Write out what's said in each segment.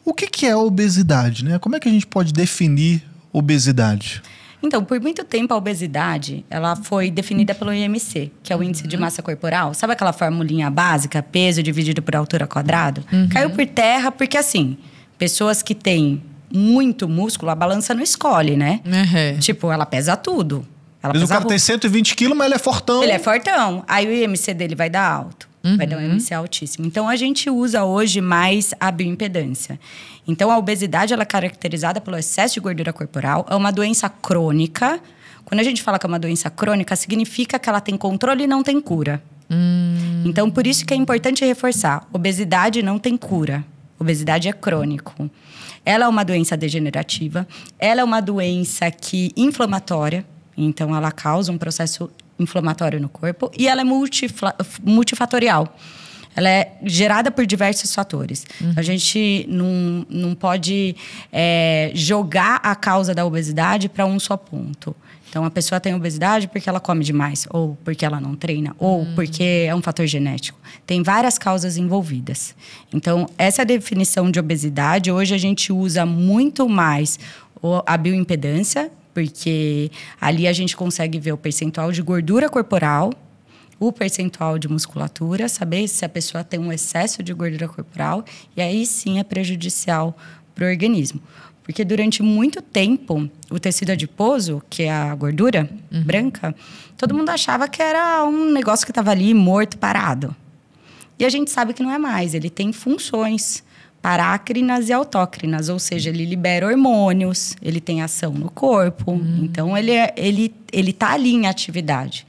O que é a obesidade, né? Como é que a gente pode definir obesidade? Então, por muito tempo, a obesidade, ela foi definida pelo IMC, que é o Índice de Massa Corporal. Sabe aquela formulinha básica, peso dividido por altura quadrado? Caiu por terra porque, assim, pessoas que têm muito músculo, a balança não escolhe, né? Tipo, ela pesa tudo. Mas o cara tem 120 quilos, mas ele é fortão. Ele é fortão. Aí o IMC dele vai dar alto. Vai dar um IMC altíssimo. Então, a gente usa hoje mais a bioimpedância. Então, a obesidade, ela é caracterizada pelo excesso de gordura corporal. É uma doença crônica. Quando a gente fala que é uma doença crônica, significa que ela tem controle e não tem cura. Então, por isso que é importante reforçar. Obesidade não tem cura. Obesidade é crônico. Ela é uma doença degenerativa. Ela é uma doença inflamatória. Então, ela causa um processo inflamatório no corpo. E ela é multifatorial. Ela é gerada por diversos fatores. A gente não pode jogar a causa da obesidade para um só ponto. Então, a pessoa tem obesidade porque ela come demais, ou porque ela não treina, ou porque é um fator genético. Tem várias causas envolvidas. Então, essa é a definição de obesidade. Hoje, a gente usa muito mais a bioimpedância, porque ali a gente consegue ver o percentual de gordura corporal, o percentual de musculatura, saber se a pessoa tem um excesso de gordura corporal, e aí sim é prejudicial para o organismo. Porque durante muito tempo, o tecido adiposo, que é a gordura branca, todo mundo achava que era um negócio que estava ali morto, parado. E a gente sabe que não é mais, ele tem funções parácrinas e autócrinas, ou seja, ele libera hormônios, ele tem ação no corpo, então ele tá ali em atividade.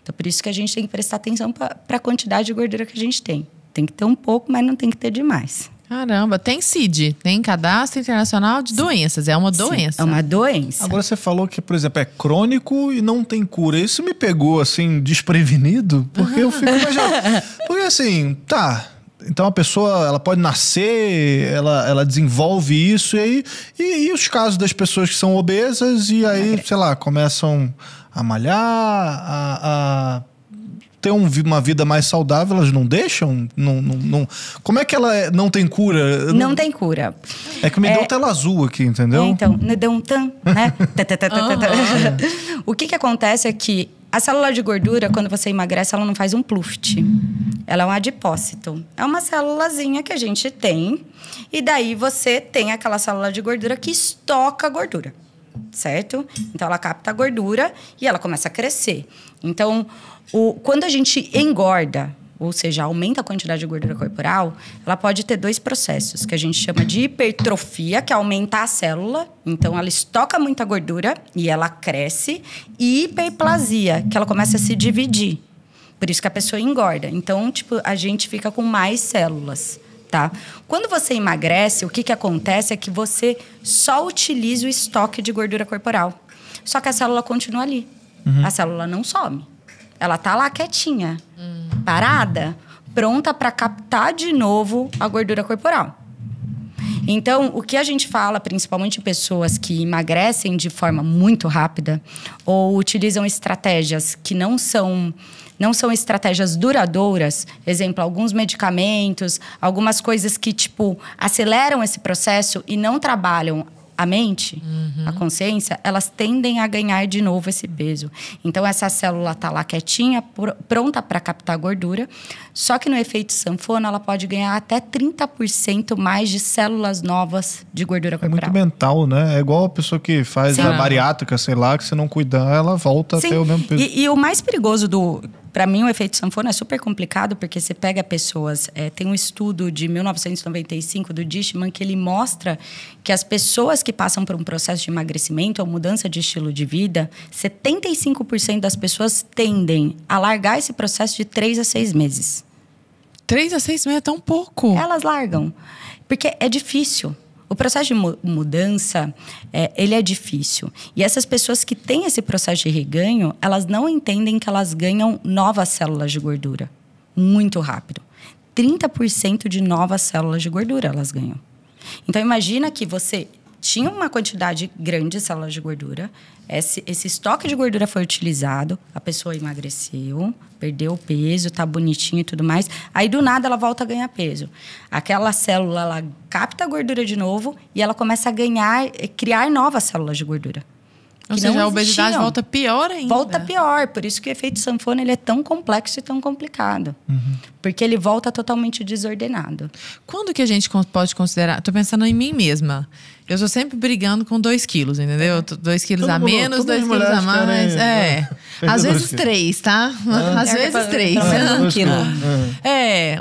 Então, por isso que a gente tem que prestar atenção para a quantidade de gordura que a gente tem. Tem que ter um pouco, mas não tem que ter demais. Caramba, tem CID, tem Cadastro Internacional de Doenças, é uma doença. Sim, é uma doença. Agora você falou que, por exemplo, é crônico e não tem cura. Isso me pegou, assim, desprevenido, porque eu fico imaginando. Porque assim, então a pessoa, ela pode nascer, ela desenvolve isso, e os casos das pessoas que são obesas e aí, sei lá, começam a malhar, a ter uma vida mais saudável, elas não deixam? Não. Como é que ela não tem cura? Não tem cura. É que me deu tela azul aqui, entendeu? Então, me deu um tan, né? O que acontece é que a célula de gordura, quando você emagrece, ela não faz um pluft. Ela é um adipócito. É uma célulazinha que a gente tem. E daí você tem aquela célula de gordura que estoca gordura. Certo? Então, ela capta a gordura e ela começa a crescer. Então, quando a gente engorda, ou seja, aumenta a quantidade de gordura corporal, ela pode ter dois processos, que a gente chama de hipertrofia, que é aumentar a célula. Então, ela estoca muita gordura e ela cresce. E hiperplasia, que ela começa a se dividir. Por isso que a pessoa engorda. Então, a gente fica com mais células, tá? Quando você emagrece, o que acontece é que você só utiliza o estoque de gordura corporal. Só que a célula continua ali. A célula não some. Ela tá lá quietinha, parada, pronta para captar de novo a gordura corporal. Então, o que a gente fala, principalmente em pessoas que emagrecem de forma muito rápida ou utilizam estratégias que não são estratégias duradouras, exemplo, alguns medicamentos, algumas coisas que, aceleram esse processo e não trabalham a mente, a consciência, elas tendem a ganhar de novo esse peso. Então, essa célula está lá quietinha, pronta para captar gordura. Só que no efeito sanfona, ela pode ganhar até 30% mais de células novas de gordura corporal. É muito mental, né? É igual a pessoa que faz a bariátrica, sei lá, que se não cuidar, ela volta a ter o mesmo peso. E o mais perigoso para mim, o efeito sanfona é super complicado, porque você pega pessoas... tem um estudo de 1995 do Dishman que ele mostra que as pessoas que passam por um processo de emagrecimento ou mudança de estilo de vida, 75% das pessoas tendem a largar esse processo de 3 a 6 meses. 3 a 6 meses é tão pouco. Elas largam, porque é difícil. O processo de mudança, ele é difícil. E essas pessoas que têm esse processo de reganho, elas não entendem que elas ganham novas células de gordura. Muito rápido. 30% de novas células de gordura elas ganham. Então, imagina que você tinha uma quantidade grande de células de gordura. Esse estoque de gordura foi utilizado, a pessoa emagreceu, perdeu o peso, tá bonitinho e tudo mais. Aí, do nada, ela volta a ganhar peso. Aquela célula, ela capta a gordura de novo e ela começa a criar novas células de gordura. Ou seja, a obesidade volta pior ainda. Volta pior. Por isso que o efeito sanfona ele é tão complexo e tão complicado. Porque ele volta totalmente desordenado. Quando que a gente pode considerar... Tô pensando em mim mesma. Eu estou sempre brigando com 2 quilos, entendeu? 2 quilos a menos, 2 quilos a mais. Às vezes 3, tá? Às vezes 3. Pelo menos 1 quilo.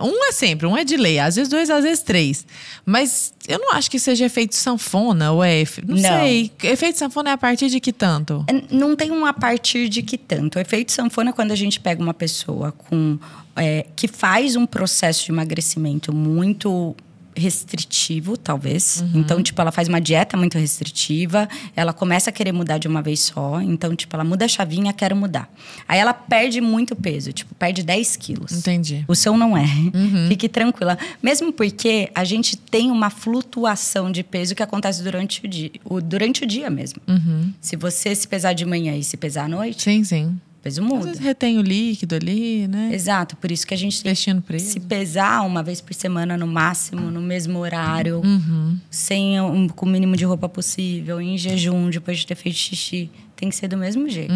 Um é sempre, um é de lei. Às vezes 2, às vezes 3. Mas eu não acho que seja efeito sanfona ou não sei. Efeito sanfona é a partir de que tanto? Não tem um a partir de que tanto. O efeito sanfona é quando a gente pega uma pessoa que faz um processo de emagrecimento muito restritivo, talvez. Então, tipo, ela faz uma dieta muito restritiva, ela começa a querer mudar de uma vez só. Então, tipo, ela muda a chavinha, quero mudar. Aí ela perde muito peso, tipo, perde 10 quilos. Entendi. O seu não é. Fique tranquila. Mesmo porque a gente tem uma flutuação de peso que acontece durante o dia mesmo. Se você se pesar de manhã e se pesar à noite... Sim. O peso muda. Às vezes retém o líquido ali, né? Exato, por isso que a gente tem que se pesar uma vez por semana no máximo, no mesmo horário, com o mínimo de roupa possível, em jejum, depois de ter feito xixi. Tem que ser do mesmo jeito.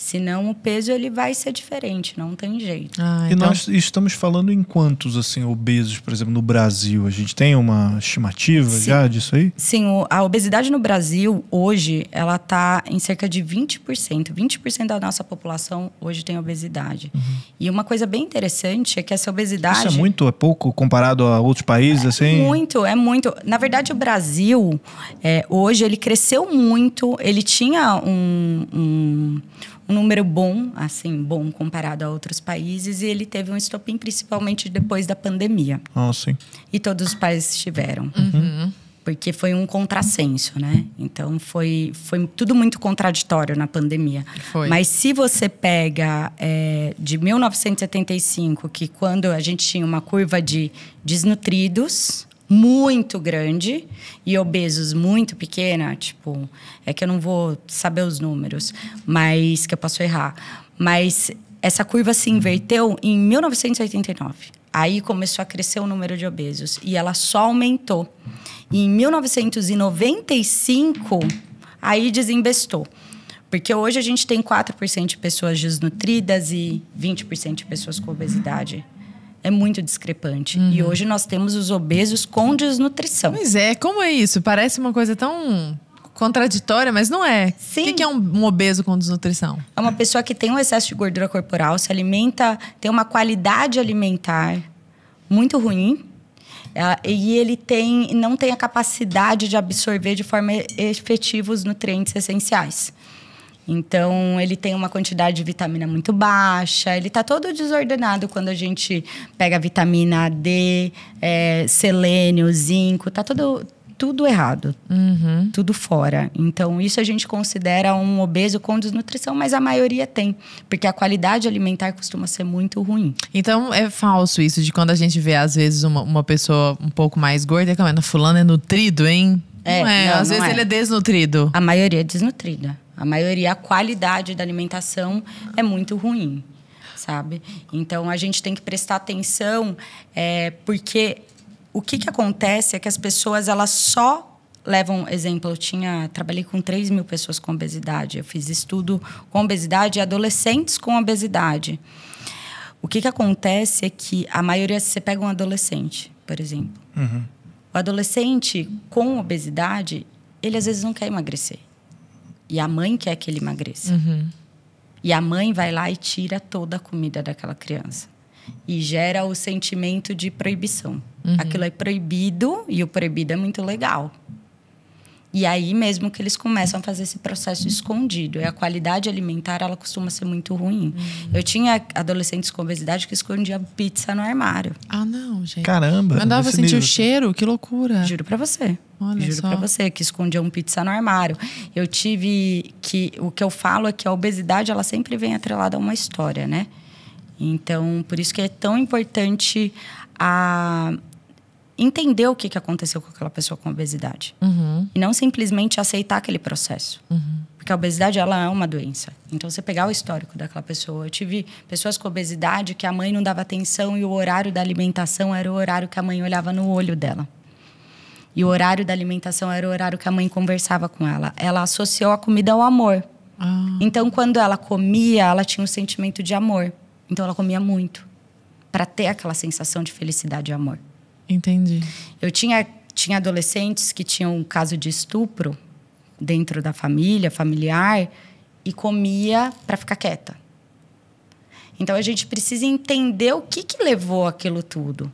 Senão o peso ele vai ser diferente, não tem jeito. E nós estamos falando em quantos assim, obesos, por exemplo, no Brasil? A gente tem uma estimativa já disso aí? Sim, a obesidade no Brasil, hoje, ela está em cerca de 20%. 20% da nossa população hoje tem obesidade. E uma coisa bem interessante é que essa obesidade... Isso é muito, é pouco comparado a outros países, assim? É muito. Na verdade, o Brasil, hoje, ele cresceu muito. Ele tinha um número bom, assim, bom comparado a outros países. E ele teve um estopim, principalmente depois da pandemia. Sim. E todos os países tiveram. Porque foi um contrassenso, né? Então, foi tudo muito contraditório na pandemia. Mas se você pega de 1975, que quando a gente tinha uma curva de desnutridos muito grande e obesos muito pequena, tipo, é que eu não vou saber os números, mas que eu posso errar. Mas essa curva se inverteu em 1989. Aí começou a crescer o número de obesos e ela só aumentou. E em 1995, aí desembestou. Porque hoje a gente tem 4% de pessoas desnutridas e 20% de pessoas com obesidade. É muito discrepante. E hoje nós temos os obesos com desnutrição. Pois é, como é isso? Parece uma coisa tão contraditória, mas não é. Sim. O que é um obeso com desnutrição? É uma pessoa que tem um excesso de gordura corporal, se alimenta, tem uma qualidade alimentar muito ruim. E ele não tem a capacidade de absorver de forma efetiva os nutrientes essenciais. Então, ele tem uma quantidade de vitamina muito baixa. Ele está todo desordenado quando a gente pega vitamina D, selênio, zinco. Está tudo errado. Tudo fora. Então, isso a gente considera um obeso com desnutrição, mas a maioria tem. Porque a qualidade alimentar costuma ser muito ruim. Então, é falso isso de quando a gente vê, às vezes, uma pessoa um pouco mais gorda. Fulano é nutrido, hein? Às vezes ele é desnutrido. A maioria é desnutrida. A maioria, a qualidade da alimentação é muito ruim, sabe? Então, a gente tem que prestar atenção, porque o que acontece é que as pessoas, elas só levam... Exemplo, trabalhei com 3 mil pessoas com obesidade. Eu fiz estudo com obesidade e adolescentes com obesidade. O que acontece é que a maioria... Se você pega um adolescente, por exemplo. O adolescente com obesidade, ele às vezes não quer emagrecer. E a mãe quer que ele emagreça. E a mãe vai lá e tira toda a comida daquela criança. E gera o sentimento de proibição. Aquilo é proibido e o proibido é muito legal. E aí mesmo que eles começam a fazer esse processo escondido. E a qualidade alimentar, ela costuma ser muito ruim. Eu tinha adolescentes com obesidade que escondiam pizza no armário. Ah, não, gente. Caramba. Mandava sentir o cheiro, que loucura. Juro pra você. Juro pra você, que escondiam pizza no armário. Eu tive que... O que eu falo é que a obesidade, ela sempre vem atrelada a uma história, né? Então, por isso que é tão importante entender o que aconteceu com aquela pessoa com obesidade. E não simplesmente aceitar aquele processo. Porque a obesidade, ela é uma doença. Então, você pegar o histórico daquela pessoa. Eu tive pessoas com obesidade que a mãe não dava atenção e o horário da alimentação era o horário que a mãe olhava no olho dela. E o horário da alimentação era o horário que a mãe conversava com ela. Ela associou a comida ao amor. Então, quando ela comia, ela tinha um sentimento de amor. Então, ela comia muito. Para ter aquela sensação de felicidade e amor. Entendi. Eu tinha adolescentes que tinham um caso de estupro dentro da família, familiar, e comia para ficar quieta. Então, a gente precisa entender o que levou aquilo tudo.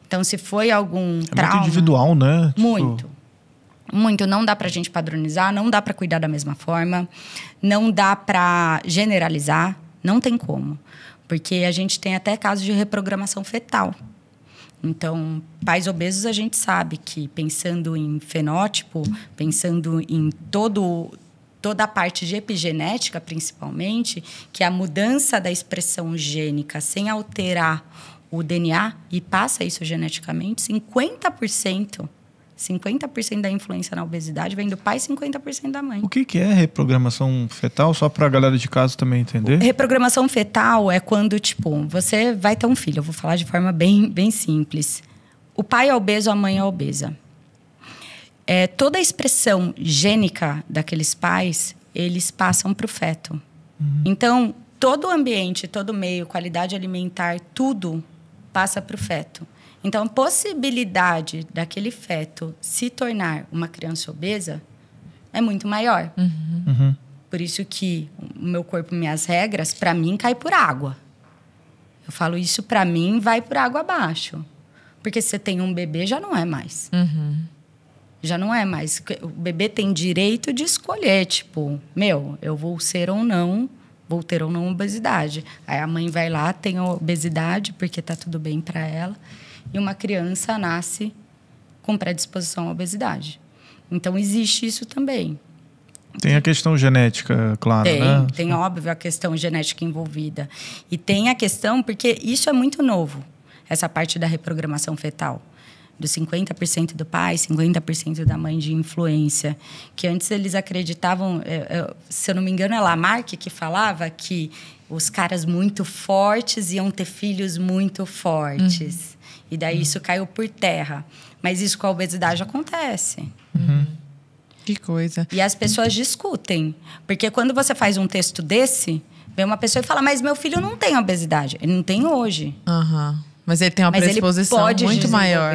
Então, se foi algum trauma... muito individual, né? Muito. Muito. Não dá pra gente padronizar, não dá pra cuidar da mesma forma, não dá pra generalizar, não tem como. Porque a gente tem até casos de reprogramação fetal. Então, pais obesos, a gente sabe que pensando em fenótipo, pensando em toda a parte de epigenética, principalmente, que a mudança da expressão gênica sem alterar o DNA, e passa isso geneticamente, 50% da influência na obesidade vem do pai e 50% da mãe. O que é reprogramação fetal? Só para a galera de casa também entender. Reprogramação fetal é quando, tipo, você vai ter um filho. Eu vou falar de forma bem simples. O pai é obeso, a mãe é obesa. Toda a expressão gênica daqueles pais, eles passam para o feto. Então, todo o ambiente, todo o meio, qualidade alimentar, tudo passa para o feto. Então, a possibilidade daquele feto se tornar uma criança obesa é muito maior. Por isso que o meu corpo, minhas regras, para mim, cai por água. Eu falo isso, para mim, vai por água abaixo. Porque se você tem um bebê, já não é mais. Já não é mais. O bebê tem direito de escolher, tipo, eu vou ser ou não, vou ter ou não obesidade. Aí a mãe vai lá, tem obesidade, porque tá tudo bem para ela. E uma criança nasce com predisposição à obesidade. Então, existe isso também. Tem a questão genética, claro, né? Tem, óbvio, a questão genética envolvida. E tem a questão, porque isso é muito novo, essa parte da reprogramação fetal. Dos 50% do pai, 50% da mãe de influência. Que antes eles acreditavam, se eu não me engano, é Lamarck que falava que os caras muito fortes iam ter filhos muito fortes. E daí isso caiu por terra. Mas isso com a obesidade acontece. Que coisa. E as pessoas discutem. Porque quando você faz um texto desse, vem uma pessoa e fala, mas meu filho não tem obesidade. Ele não tem hoje. Mas ele tem uma predisposição muito maior.